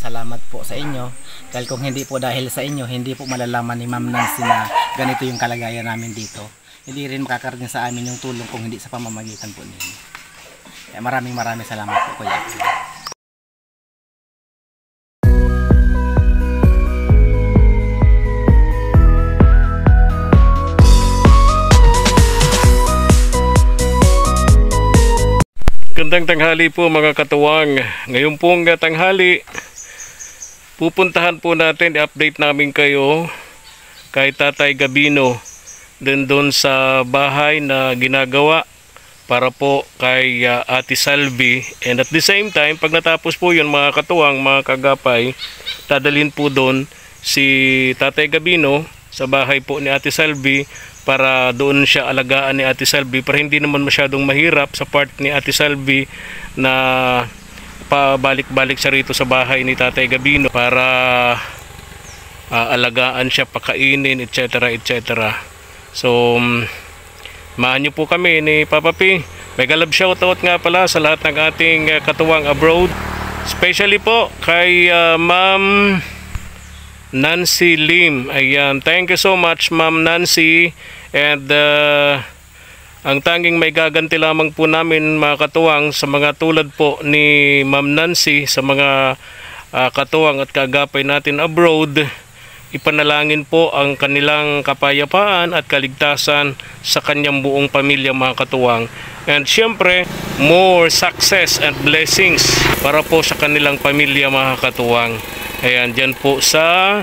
salamat po sa inyo. Dahil kung hindi po dahil sa inyo, hindi po malalaman ni Ma'am Nancy na ganito yung kalagayan namin dito. Hindi rin makakarating sa amin yung tulong kung hindi sa pamamagitan po ninyo. Kaya maraming salamat po, Kuya. Gandang tanghali po mga katuwang. Ngayon pong tanghali, pupuntahan po natin, i-update namin kayo kay Tatay Gabino doon sa bahay na ginagawa para po kay Ate Salvi. And at the same time, pag natapos po yun mga katuwang, mga kagapay, dadalhin po doon si Tatay Gabino sa bahay po ni Ate Salvi para doon siya alagaan ni Ate Salvi, para hindi naman masyadong mahirap sa part ni Ate Salvi na pabalik-balik siya rito sa bahay ni Tatay Gabino para alagaan siya, pakainin, etc. etc. So maahan niyo po kami ni Papa P. Mega love shoutout nga pala sa lahat ng ating katuwang abroad, especially po kay Ma'am Nancy Lim. Ayan, thank you so much Ma'am Nancy. And ang tanging may gaganti lamang po namin mga katuwang sa mga tulad po ni Ma'am Nancy, sa mga katuwang at kagapay natin abroad, ipanalangin po ang kanilang kapayapaan at kaligtasan sa kanyang buong pamilya mga katuwang. And syempre, more success and blessings para po sa kanilang pamilya mga katuwang. Ayan, dyan po sa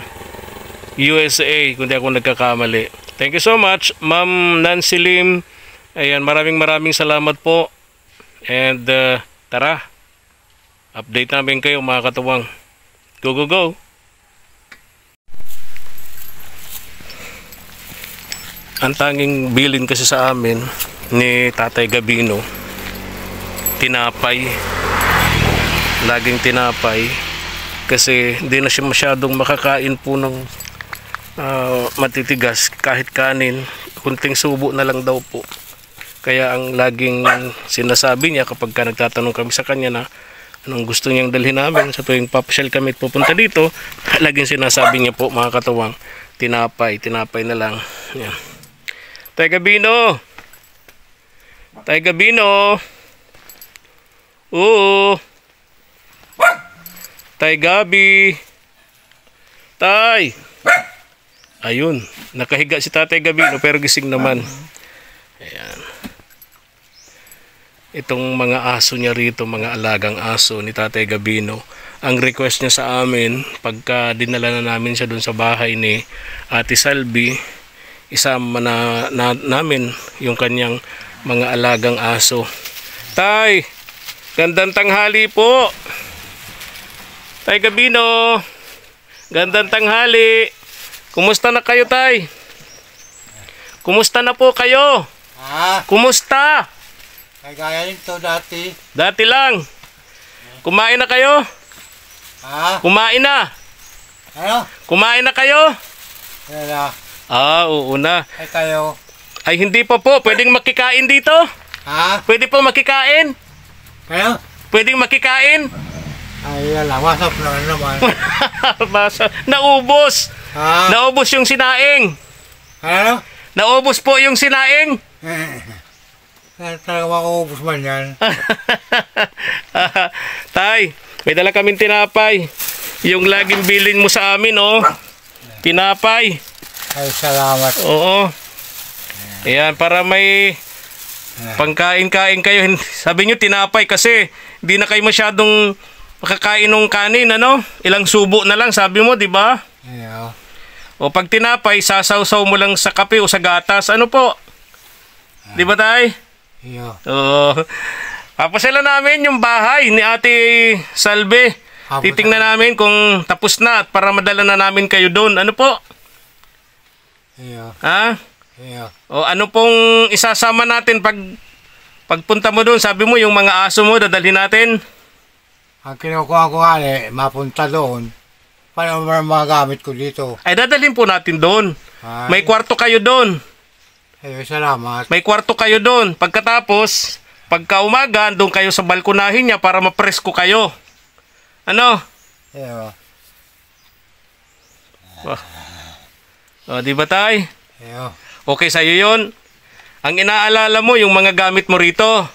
USA, kung di ako nagkakamali. Thank you so much, Ma'am Nancy Lim. Ayan, maraming salamat po. And tara, update namin kayo mga katuwang. Go, go, go! Ang tanging bilin kasi sa amin ni Tatay Gabino, tinapay. Laging tinapay. Kasi hindi na siya masyadong makakain po ng matitigas, kahit kanin, kunting subo na lang daw po. Kaya ang laging sinasabi niya kapag nagtatanong kami sa kanya na anong gusto niyang dalhin namin sa tuwing papasyal kami at pupunta dito, laging sinasabi niya po mga katuwang, tinapay na lang. Yan. Tay Gabino! Tay Gabino! Oo! Tay Gabi! Tay! Ayun, nakahiga si Tatay Gabino pero gising naman. Ayan. Itong mga aso niya rito, mga alagang aso ni Tatay Gabino, ang request niya sa amin, pagka dinala na namin siya dun sa bahay ni Ate Salvi, isama na namin yung kanyang mga alagang aso. Tay! Gandang tanghali po! Tay Gabino! Gandang tanghali! Kumusta na kayo, Tay? Kumusta na po kayo? Kumusta? Ay gaya nito dati. Dati lang. Kumain na kayo? Kumain na. Ano? Kumain na kayo? Wala. Oo na. Ay kayo. Ay hindi pa po. Pwedeng makikain dito? Pwede po makikain? Kayo? Pwedeng makikain? Ay wala. Wasap na naman. Naubos. Naubos yung sinaing. Ano? Naubos po yung sinaing. Talaga makaubos man yan. Tay, may dala kaming tinapay. Yung laging bilin mo sa amin, oh. Tinapay. Ay salamat. Oo. Ayan, para may pangkain-kain kayo. Sabi nyo tinapay kasi hindi na kayo masyadong makakain ng kanin, ano? Ilang subo na lang, sabi mo, di ba? Ayaw. O pag tinapay, sasawsaw mo lang sa kape o sa gatas. Ano po? Di ba, Tay? Ayaw. Oo. Papasala namin yung bahay ni Ate Salve. Titingnan namin kung tapos na at para madala na namin kayo doon. Ano po? Ayaw. Ha? Ayaw. O ano pong isasama natin pagpunta mo doon? Sabi mo yung mga aso mo dadalhin natin. Ang kinukuha ko nga mapunta doon. Paano mga gamit ko dito? Ay dadalhin po natin doon. May kwarto kayo doon. Ay salamat. May kwarto kayo doon. Pagkatapos, pagka umaga, doon kayo sa balkonahin niya para mapresko kayo. Ano? Iyo. O, di ba tay? Iyo. Okay sa'yo yun? Ang inaalala mo, yung mga gamit mo rito.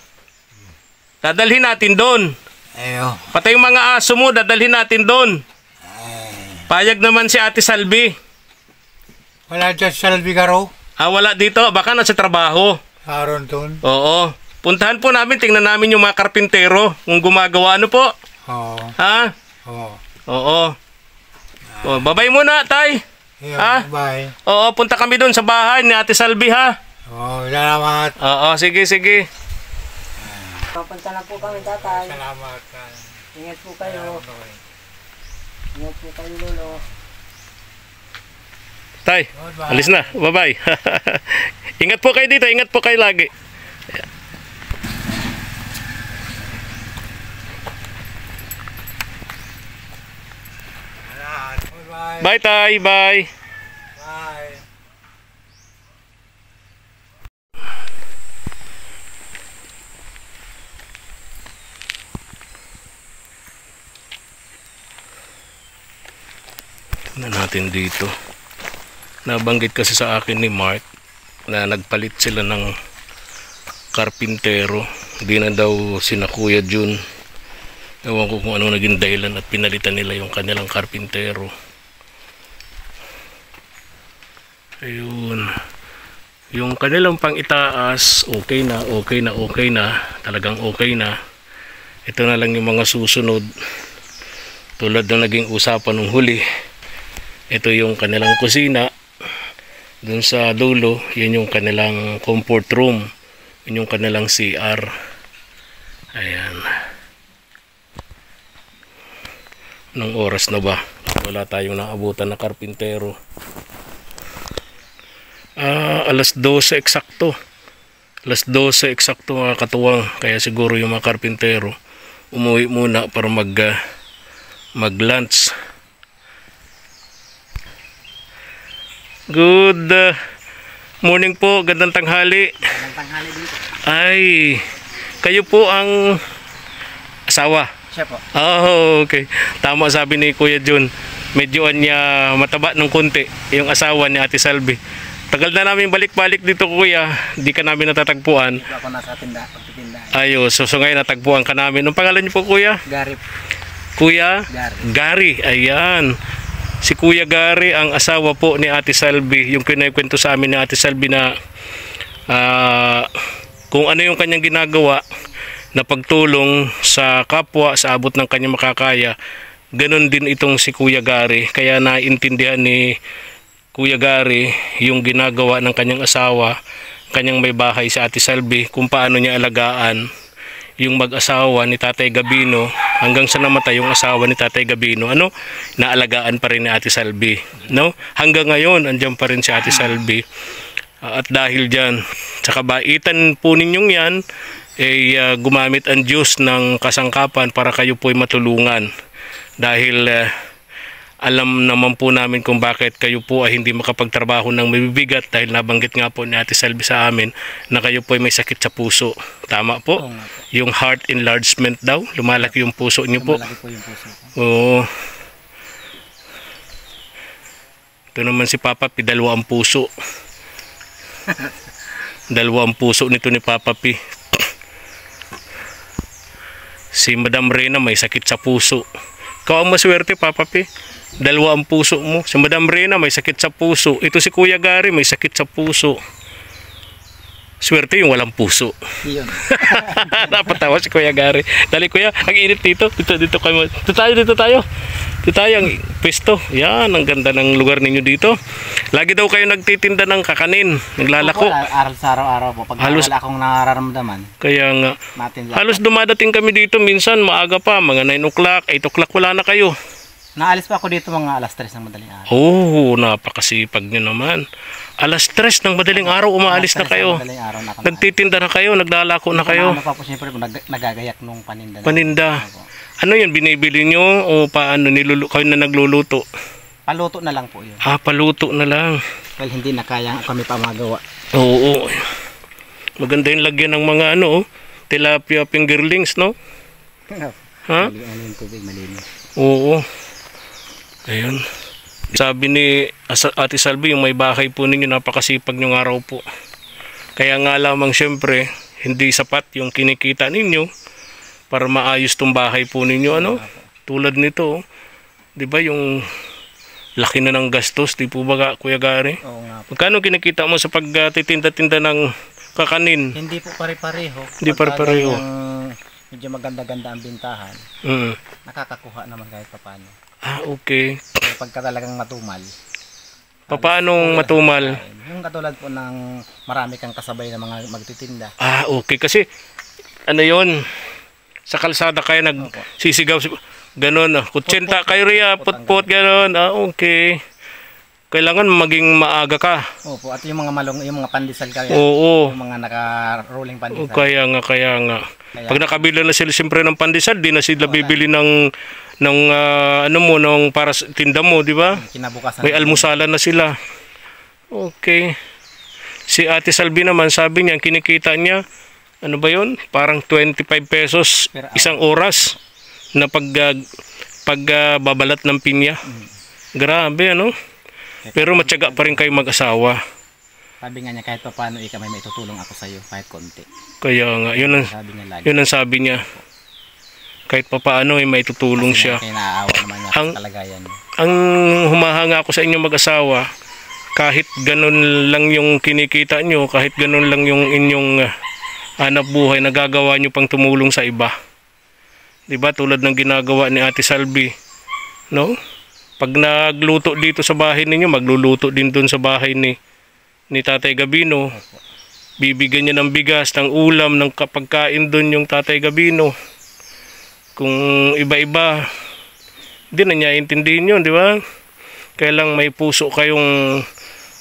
Dadalhin natin doon. Iyo. Pati yung mga aso mo, dadalhin natin doon. Payag naman si Ate Salvi. Wala dyan sa Albigaro. Wala dito. Baka nasa trabaho. Haron doon. Oo. Puntahan po namin, tingnan namin yung mga karpintero kung gumagawa. Ano po? Oo. Ha? Oo. Oo. O, babay muna, tay. Iyo. Ha? Bye. Oo, punta kami doon sa bahay ni Ate Salvi, ha? Oo. Salamat. Oo, sige, sige. Papunta na po kami, tatay. Salamat. Ingat po kayo. Ingat po kayo, lolo. Tay, alis na. Bye-bye. Ingat po kayo dito. Ingat po kayo lagi. Bye. Bye, tay. Bye. Bye. Tignan natin dito. Nabanggit kasi sa akin ni Mark na nagpalit sila ng karpintero. Hindi na daw sina Kuya Jun. Ewan ko kung ano naging dahilan at pinalitan nila yung kanilang karpintero. Ayun. Yung kanilang pang itaas, okay na, okay na, okay na. Talagang okay na. Ito na lang yung mga susunod. Tulad ng naging usapan ng huli. Ito yung kanilang kusina. Dun sa dulo, yun yung kanilang comfort room. Yun yung kanilang CR. Ayan. Anong oras na ba? Wala tayong naabutan na karpintero. Alas 12 eksakto. Alas 12 eksakto mga katuwang. Kaya siguro yung mga karpintero umuwi muna para mag-lunch. Good morning po. Gandang tanghali. Ang tanghali dito. Ay, kayo po ang asawa. Siya po. Oh, okay. Tama sabi ni Kuya Jun. Medyo niya mataba ng konti yung asawa ni Ate Salvi. Tagal na namin balik-balik dito, Kuya. Di ka namin natatagpuan. Dito ako nasa pagtitindahan. Ayos, so ngayon natagpuan ka namin. Anong pangalan niyo po, Kuya? Gary. Kuya? Gary. Gary, ayan. Si Kuya Gary ang asawa po ni Ate Salvi. Yung kinikwento sa amin ni Ate Salvi na kung ano yung kanyang ginagawa na pagtulong sa kapwa sa abot ng kanyang makakaya. Ganon din itong si Kuya Gary. Kaya naintindihan ni Kuya Gary yung ginagawa ng kanyang asawa, kanyang may bahay sa Ate Salvi, kung paano niya alagaan yung mag-asawa ni Tatay Gabino hanggang sa namatay yung asawa ni Tatay Gabino. Ano? Naalagaan pa rin ni Ate Salvi, no? Hanggang ngayon andiyan pa rin si Ate Salvi. At dahil diyan sa kabaitan po ninyong yan, gumamit ang Diyos ng kasangkapan para kayo po ay matulungan. Dahil alam naman po namin kung bakit kayo po ay hindi makapagtrabaho ng mabibigat, dahil nabanggit nga po ni Ate Salvi sa amin na kayo po ay may sakit sa puso. Tama po? Oo nga po. Yung heart enlargement daw, lumalaki yung puso niyo po. Malaki po yung puso ko. Oo. Ito naman si Papa P, dalawa ang puso. Dalawa ang puso nito ni Papa P. Si Madam Reyna may sakit sa puso. Ikaw ang maswerte, Papa P. Dalawa ang puso mo. Si Madam Reyna may sakit sa puso. Ito si Kuya Gary may sakit sa puso. Swerte yung walang puso. Yun. Napatawa si Kuya Gary. Dali Kuya, ang init dito. Dito kayo. Dito tayo. Dito tayo ang pwesto. Yan, ang ganda ng lugar ninyo dito. Lagi daw kayo nagtitinda ng kakanin. Naglalako. Aral sa araw-araw po. Pag Halos- wala akong nararamdaman, Kaya nga, natin lang. halos dumadating kami dito minsan maaga pa, mga 9 o'clock, 8 o'clock wala na kayo. Naalis pa ako dito mga alas 3 ng madaling araw. Oh, napakasipag nyo naman. Alas 3 ng madaling araw umaalis na Alas 3 ng kayo. madaling araw na ako Nagtitinda na kayo, naglalako na kayo. Ano pa po siyempre po, nagagayak nung paninda. Paninda. Opo. Ano yan, binibili nyo o paano kayo na nagluluto? Paluto na lang po yun. Paluto na lang. Dahil hindi na kaya kami pa magawa. Oo. Maganda yung lagyan ng mga tilapia fingerlings, no? Ha? Ano yung tubig malinis. Oo. Ayun. Sabi ni Ate Salvi, yung may bahay po ninyo, napakasipag nyo nga raw po. Kaya nga lamang syempre, hindi sapat yung kinikita ninyo para maayos tong bahay po ninyo. Ano? Tulad nito, di ba yung laki na ng gastos, di po ba Kuya Gary? Oo nga po. Magkano kinikita mo sa pagtitinda-tinda ng kakanin? Hindi po pare-pareho. Hindi pare-pareho. Medyo maganda-ganda ang bintahan. Nakakakuha naman kahit papano. Okay. Pero pagka talagang matumal. Paanong matumal? Yung katulad po ng marami kang kasabay na mga magtitinda. Okay. Kasi, ano yon sa kalsada kayo nagsisigaw, ganon. Kutsinta kayo riya, put-put, ganon. Okay. Kailangan maging maaga ka. Opo, at yung mga yung mga pandesal kayo. Oo. Yung mga naka-rolling pandesal. Kaya nga. Pag nakabila na sila siyempre ng pandesal, di na sila bibili ng para tinda mo, di ba? Kinabukasan. May almusalan na sila. Okay. Si Ate Salvi naman, sabi niya, kinikita niya, ano ba yun? Parang 25 pesos isang oras na pagbabalat ng pinya. Grabe, ano? Pero matyaga pa rin kayo mag-asawa. Sabi nga niya, kahit pa paano may maitutulong ako sa iyo, kahit konti. Kaya nga, yun ang sabi niya. Kahit pa paano may maitutulong siya. Kasi naaawa naman niya sa kalagayan niya. Ang humahanga ako sa inyong mag-asawa, kahit ganun lang yung kinikita nyo, kahit ganun lang yung inyong hanap buhay, nagagawa nyo pang tumulong sa iba. Diba? Tulad ng ginagawa ni Ate Salvi. No? Pag nagluto dito sa bahay ninyo, magluluto din doon sa bahay ni Tatay Gabino. Bibigyan niya ng bigas, ng ulam, ng kapagkain doon yung Tatay Gabino. Kung iba-iba, hindi na niya intindihin yun, di ba? Kaya lang may puso kayong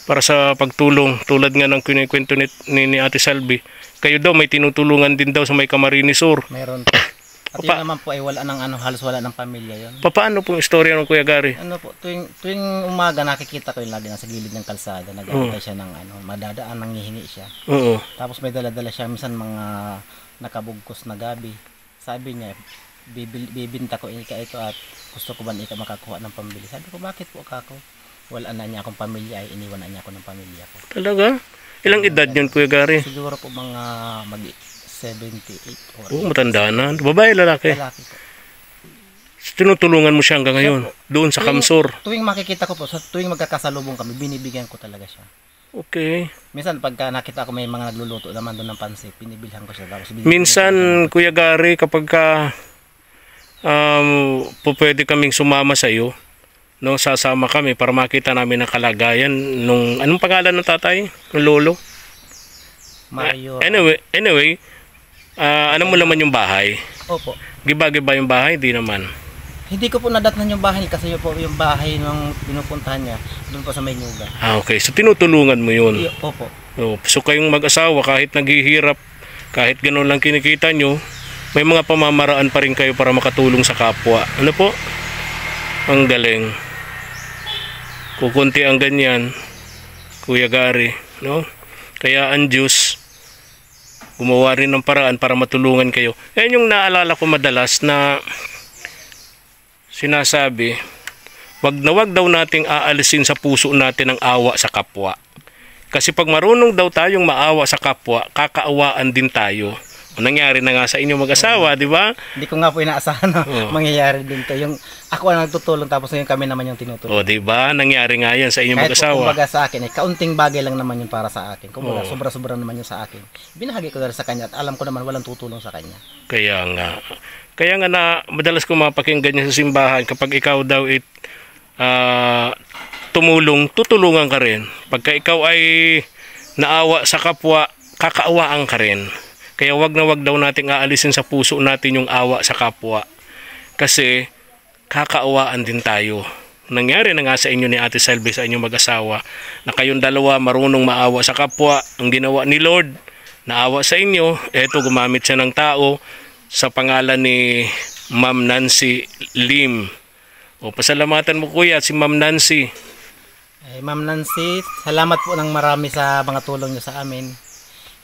para sa pagtulong. Tulad nga ng kinikwento ni Ate Salvi. Kayo daw may tinutulungan din daw sa may Camarines Sur. Meron po. At yun naman po ay wala ng halos wala ng pamilya yun. Paano pong istorya ng Kuya Gary? Ano po, tuwing umaga nakikita ko yung lagi nasa gilid ng kalsada, nag-aantay siya ng madadaan, nanghihingi siya. Oo. Tapos may dala-dala siya minsan mga nakabugkos na gabi. Sabi niya, bibinta ko ika ito at gusto ko ba ika makakuha ng pambili. Sabi ko, bakit po ako? Wala na niya akong pamilya, ay iniwan na niya ako ng pamilya ko. Talaga? Ilang edad yun, Kuya Gary? Siguro po mga 78 or matanda na. Babae, lalaki? Lalaki po. Tinutulungan mo siya hanggang ngayon? Doon sa Kamsur? Tuwing makikita ko po, tuwing magkakasalubong kami, binibigyan ko talaga siya. Okay. Minsan pagka nakita ko may mga nagluluto naman doon ng pansit, binibilhan ko siya. Tapos minsan, Kuya Gary, kapag pwede kaming sumama sa iyo, no, sasama kami para makita namin ang kalagayan nung anong pangalan ng tatay, ng lolo? Mario. Anyway, ano mo naman yung bahay? Opo. Giba-giba yung bahay, di naman. Hindi ko po nadatnan yung bahay kasi yun po yung bahay nung pinupuntahan niya doon po sa Maynuga. Okay. So tinutulungan mo yun? Opo. So kayong mag-asawa, kahit naghihirap, kahit gano'n lang kinikita nyo, may mga pamamaraan pa rin kayo para makatulong sa kapwa. Ano po? Ang galing. Kukunti ang ganyan, Kuya Gary, no? Kaya ang Diyos gumawa rin ng paraan para matulungan kayo. Yan yung naalala ko madalas na sinasabi, wag daw nating aalisin sa puso natin ang awa sa kapwa. Kasi pag marunong daw tayong maawa sa kapwa, kakaawaan din tayo. Nangyari na nga sa inyo mag-asawa, di ba? Hindi ko nga po inaasahan na mangyayari din to. Yung ako ang nagtutulong tapos yung kami naman yung tinutulong. Di ba? Nangyari nga yan sa inyo mag-asawa. Kahit kumbaga sa akin, kaunting bagay lang naman yun para sa akin. Kumbaga, sobra-sobra naman yun sa akin. Binahagi ko dahil sa kanya at alam ko naman walang tutulong sa kanya. Kaya nga na madalas ko mapakinggan niya sa simbahan, kapag ikaw daw tumulong, tutulungan ka rin. Pagka ikaw ay naawa sa kapwa, kakaawaan ka rin. Kaya wag daw nating aalisin sa puso natin yung awa sa kapwa. Kasi kakaawaan din tayo. Nangyari na nga sa inyo ni Ate Salvi, sa inyong mag-asawa, na kayong dalawa marunong maawa sa kapwa. Ang ginawa ni Lord, naawa sa inyo. Eto, gumamit siya ng tao sa pangalan ni Ma'am Nancy Lim. Pasalamatan mo, Kuya, si Ma'am Nancy. Ma'am Nancy, salamat po ng marami sa mga tulong niyo sa amin.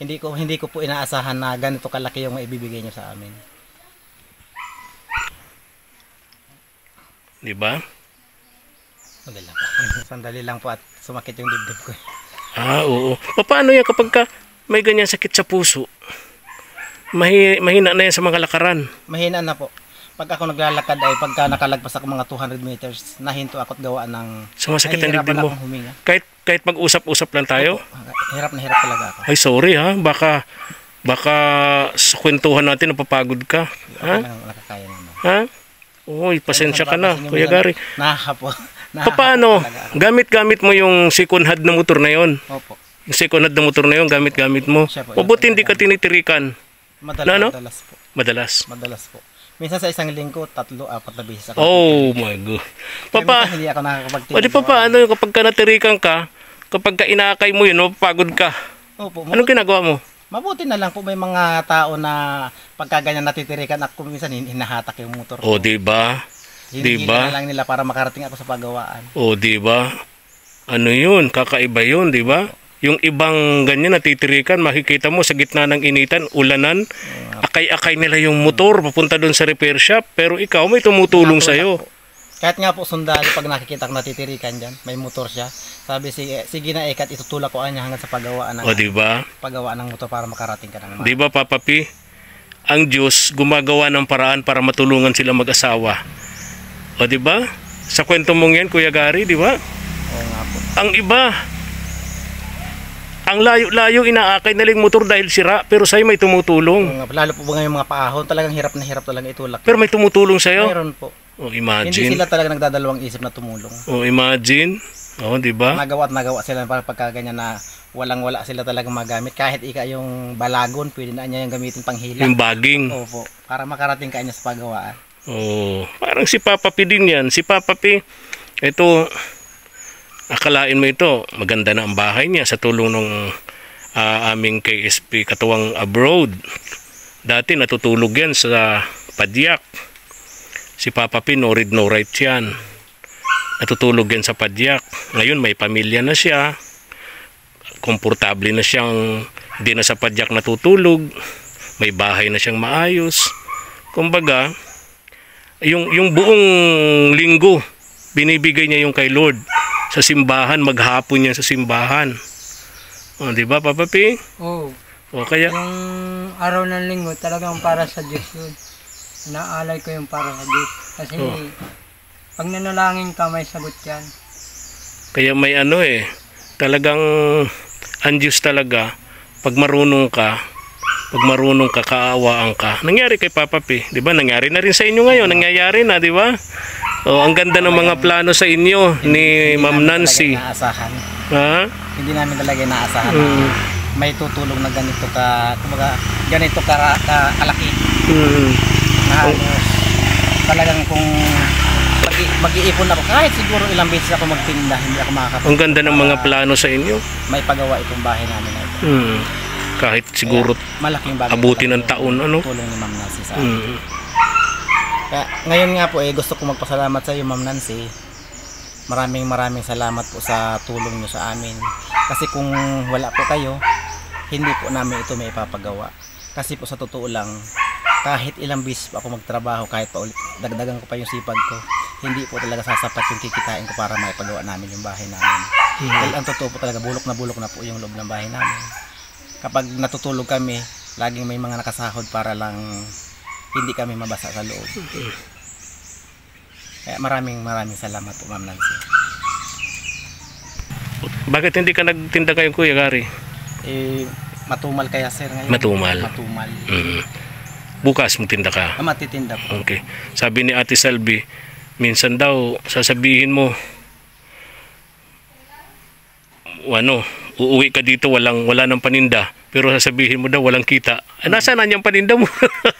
Hindi ko po inaasahan na ganito kalaki yung maibibigay niyo sa amin. Di ba? Madali lang po. Sandali lang po at sumakit yung dibdib ko. Oo. Paano yan kapag ka may ganyan sakit sa puso? Mahina na yan sa mga lakaran. Mahina na po. Pag ako naglalakad ay pagka nakalagpas ako mga 200 meters, nahinto ako't gawa ng... Sumasakit ang dibdib nahihirapan mo. akong huminga. Kahit mag-usap-usap lang tayo? Hirap na hirap talaga ako. Ay, sorry ha. Baka sa kwentuhan natin napapagod ka. Ha? Nakakaya naman. Ha? Uy, pasensya ka na, Kuya Gary. Nahapo. Paano? Gamit-gamit mo yung second hand na motor na yon. Opo. Yung second hand na motor na yon, gamit-gamit mo. Siya po, Mabuti hindi ka tinitirikan. Madalas, Ano? madalas po. Madalas. Po. Minsan sa isang linggo, 3-4 na beses ako. Oh my God. Kaya minsan hindi ako nakakapagtingin. O di paano yung kapag ka natirikan ka, kapag ka inakay mo yun, mapapagod ka. Opo. Anong ginagawa mo? Mabuti na lang po may mga tao na pagka ganyan natitirikan ako minsan hinahatak yung motor ko. O di ba? Hinihila na lang nila para makarating ako sa pagawaan. O di ba? Ano yun? Kakaiba yun, di ba? Yung ibang ganyan natitirikan, makikita mo sa gitna ng initan, ulanan, akay-akay nila yung motor papunta doon sa repair shop, pero ikaw may tumutulong sa iyo. Kahit nga po sundalo pag nakikita ko natitirikan diyan, may motor siya. Sabi sige na ikat itutulak ko anya hanggang sa paggawaan ng O di ba? paggawaan ng motor para makarating ka ng Di ba, Papa P? Ang Diyos gumagawa ng paraan para matulungan sila mag-asawa. O di ba? Sa kwento mong yan, Kuya Gary, di ba? Oo nga po. Ang iba, ang layo-layo inaakay na lang motor dahil sira, pero sa'yo may tumutulong. Oo nga po. Lalo po ba ngayong mga paahon, talagang hirap na hirap talaga itulak. Pero may tumutulong sa'yo. Meron po. O Hindi imagine. sila talaga nagdadalawang isip na tumulong. O imagine. O di ba? Nagawa at nagawa sila para pagka ganyan na walang-wala sila talagang magamit. Kahit ika yung balagon, pwede na niya yung gamitin pang hila. Yung bagging. Opo. Para makarating ka niya sa paggawaan. Oh, parang si Papa P din yan. Si Papa P, ito, akalain mo ito, maganda na ang bahay niya sa tulong ng aming KSP Katuwang Abroad. Dati natutulog yan sa padyak. Si Papa P, no read no write yan. Natutulog yan sa padyak. Ngayon may pamilya na siya. Komportable na siyang hindi na sa padyak natutulog. May bahay na siyang maayos. Kumbaga, yung buong linggo binibigay niya yung kay Lord sa simbahan, maghapon niya sa simbahan. O, di ba, Papa P? Oo. O kaya Yung araw ng linggo talagang para sa Diyos yun. Inaalay ko yung para sa Diyos. Kasi pag nanalangin ka, may sagot yan. kaya may talagang ang Diyos talaga pag marunong ka, kaawaan ka. Nangyari kay Papa P, 'di ba? Nangyari na rin sa inyo ngayon, nangyayari na, 'di ba? Oh, ang ganda ng mga plano sa inyo ni Ma'am Nancy. Inaasahan. Ha? Hindi namin talaga inaasahan na may tutulong na ganito kumbaga ganito kalaki. Na halos talagang kung mag-iipon ako kahit siguro ilang beses ako magtinda, hindi ako makakapag. Ang ganda ng mga plano sa inyo. May pagawa itong bahay namin na ito. Kahit siguro Malaking bagay. abutin ng talaga taon, yung ano? tulong ni Ma'am Nancy sa amin. Kaya ngayon nga po gusto ko magpasalamat sa iyo, Ma'am Nancy. Maraming salamat po sa tulong niyo sa amin. Kasi kung wala po kayo, hindi po namin ito may ipapagawa. Kasi po sa totoo lang, kahit ilang beses po ako magtrabaho, kahit pa ulit dagdagan ko pa yung sipag ko, hindi po talaga sasapat yung kikitain ko para maipagawa namin yung bahay namin. Dahil ang totoo po talaga, bulok na po yung loob ng bahay namin. Kapag natutulog kami, laging may mga nakasahod para lang hindi kami mabasa sa loob. Kaya maraming salamat po, Ma'am Nancy. Bakit hindi ka nagtinda ngayon, Kuya Gary? Matumal kaya sir ngayon. Matumal. Bukas magtinda ka. Matitinda po. Okay. Sabi ni Ate Salvi, minsan daw sasabihin mo, uuwi ka dito wala nang paninda, pero sasabihin mo daw walang kita. Nasaan na yung paninda mo?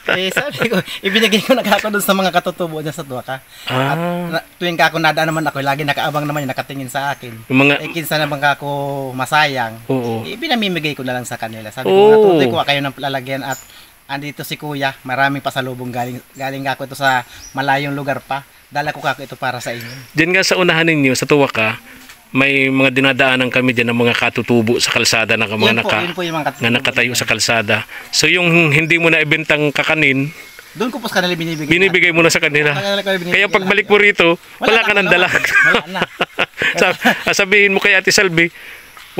Sabi ko, ibinigay ko na ako doon sa mga katutubo niya sa Duaka. At tuwing ako nadaan naman ako, lagi nakaabang naman yung nakatingin sa akin. Yung mga Kinsa naman ako masayang. Oo. Pinamimigay ko na lang sa kanila. Sabi ko, natutoy ko kayo ng lalagyan at andito si Kuya, maraming pasalubong galing ako ito sa malayong lugar pa. Dala ko kako ito para sa inyo. Diyan nga sa unahan ninyo, sa Tuwaka, may mga dinadaanan kami dyan ng mga katutubo sa kalsada na mga Yun po yung mga katutubo na nakatayo sa kalsada. So yung hindi mo na ibentang kakanin, Doon ko po sa kanila binibigay. Binibigay mo na sa kanila. Kanila ko binibigay Kaya pagbalik mo lahat. rito, wala ka ng dala. Wala na. Sabihin mo kay Ate Salvi,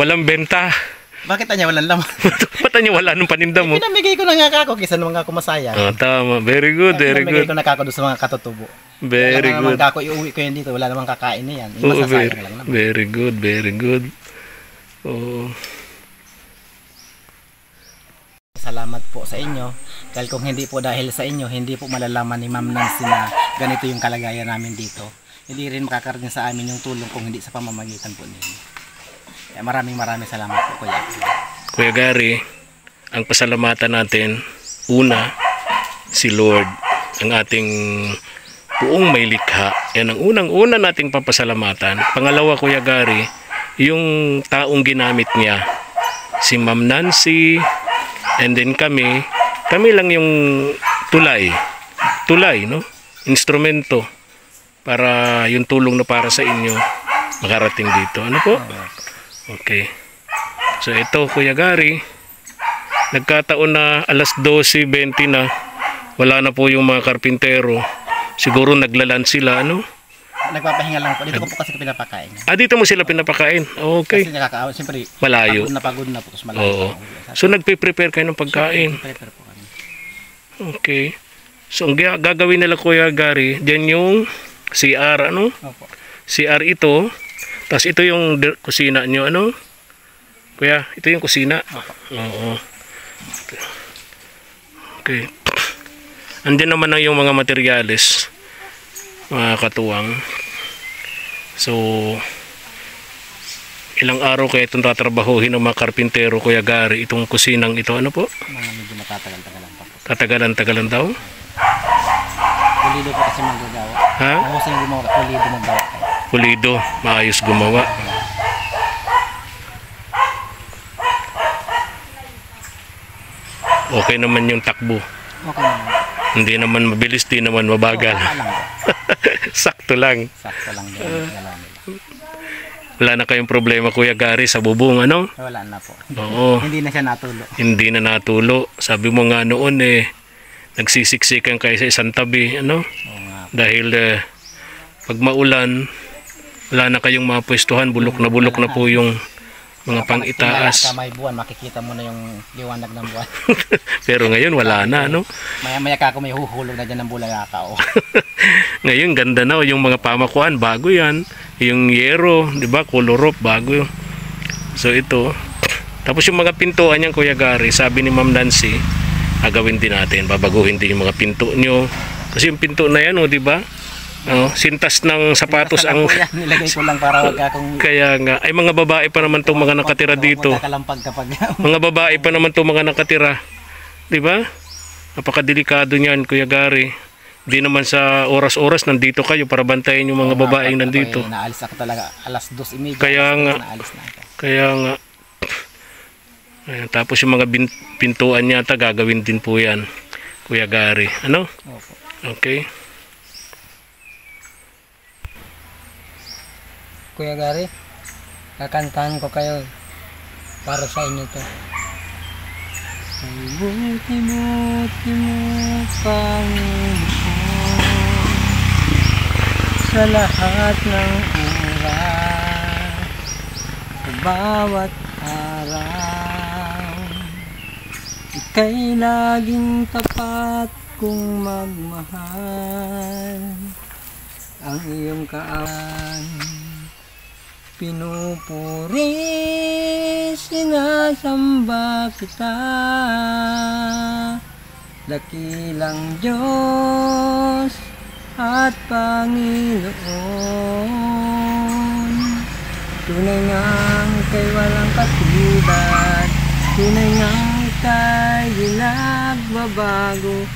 walang benta. Bakit anya walang laman? Ba't niya wala nung paninda mo? Pinamigay ko na nga kako kaysa naman ako masaya. Tama. Very good, very Pinamigay good. ko na kako doon sa mga katutubo. Very Wala naman good. kako, iuwi ko yan dito. Wala namang kakain na yan. Oo, Masasayang lang naman. very good, very good. Oh. Salamat po sa inyo. Dahil kung hindi po dahil sa inyo, hindi po malalaman ni Ma'am Nancy na ganito yung kalagayan namin dito. Hindi rin makakarating sa amin yung tulong kung hindi sa pamamagitan po ninyo. Kaya maraming salamat po, Kuya. Kuya Gary, ang pasalamatan natin, una, si Lord, ang ating buong may likha. Yan ang unang-una nating papasalamatan. Pangalawa, Kuya Gary, yung taong ginamit niya, si Ma'am Nancy, and then kami lang yung tulay, no? Instrumento para yung tulong na para sa inyo makarating dito. Ano po? Okay. So ito, Kuya Gary, nagkataon na alas 12:20 na, wala na po yung mga karpintero. Siguro naglalan sila, ano? Nagpapahinga lang po. Dito ko po kasi pinapakain. Dito mo sila pinapakain. Okay. Kasi nakakaawa. Siyempre, Malayo. pagod na po. Tapos malayo. Oo. So nagpe-prepare kayo ng pagkain. Prepare po kami. Okay. So ang gagawin nila, Kuya Gary, dyan yung CR, ano? Opo. CR ito. Tapos ito yung kusina nyo, ano? Kuya, ito yung kusina. Oo. Okay. Andyan naman na yung mga materyales, mga katuwang. So, ilang araw kaya itong tatrabahuhin ng mga karpintero, Kuya Gary, itong kusinang ito, ano po? Mga medyo matatagal-tagalan pa po. Tatagalan-tagalan daw? Pulido po kasi manggagawa. Ha? Mahusay yung gumawa. Pulido maggawa kayo. Pulido, maayos gumawa. Okay naman yung takbo. Okay naman. Hindi naman mabilis, di naman mabagal. Tama lang po. Sakto lang. Sakto lang din. Wala nila. Wala na kayong problema, Kuya Gary, sa bubong, ano? Wala na po. Oo. Hindi na siya natulo. Hindi na natulo. Sabi mo nga noon nagsisiksikan kayo sa isang tabi, ano? Oo nga. Dahil pag maulan, wala na kayong mapwestuhan, bulok na po yung mga pang-itaas. Sa may buwan, makikita mo na yung liwanag ng buwan. Pero ngayon wala na, ano? Maya-maya ka ako may huhulog na dyan ng bulalaka. Oh. Ngayon ganda na, yung mga pamakuan, bago yan. Yung yero, di ba? Color bago. So ito. Tapos yung mga pintuan niyan, Kuya Gary, sabi ni Ma'am Nancy, agawin din natin, babaguhin din yung mga pinto nyo. Kasi yung pinto na yan, di ba? Sintas ng sapatos ang... Nilagay ko lang para wag akong... Kaya nga, ay mga babae pa naman itong mga nakatira dito. Magkakalampag kapag... Mga babae pa naman itong mga nakatira. Di ba? Napakadelikado niyan, Kuya Gary. Di naman sa oras-oras nandito kayo para bantayan yung mga babaeng nandito. Naalis ako talaga alas 2:30. Kaya nga. Naalis na ako. Kaya nga. Ayan, tapos yung mga pintuan yata gagawin din po yan, Kuya Gary. Ano? Opo. Okay. Kuya Gary, kakantahan ko kayo para sa inyo to. Ay buti-buti mo, Panginoon, sa lahat ng oras, sa bawat araw. Ika'y laging tapat kung magmahal, ang iyong kaan pinupuri, sinasamba kita, dakilang Diyos at Panginoon. Tunay ngang kay walang katulad, tunay ngang kay di nagbabago.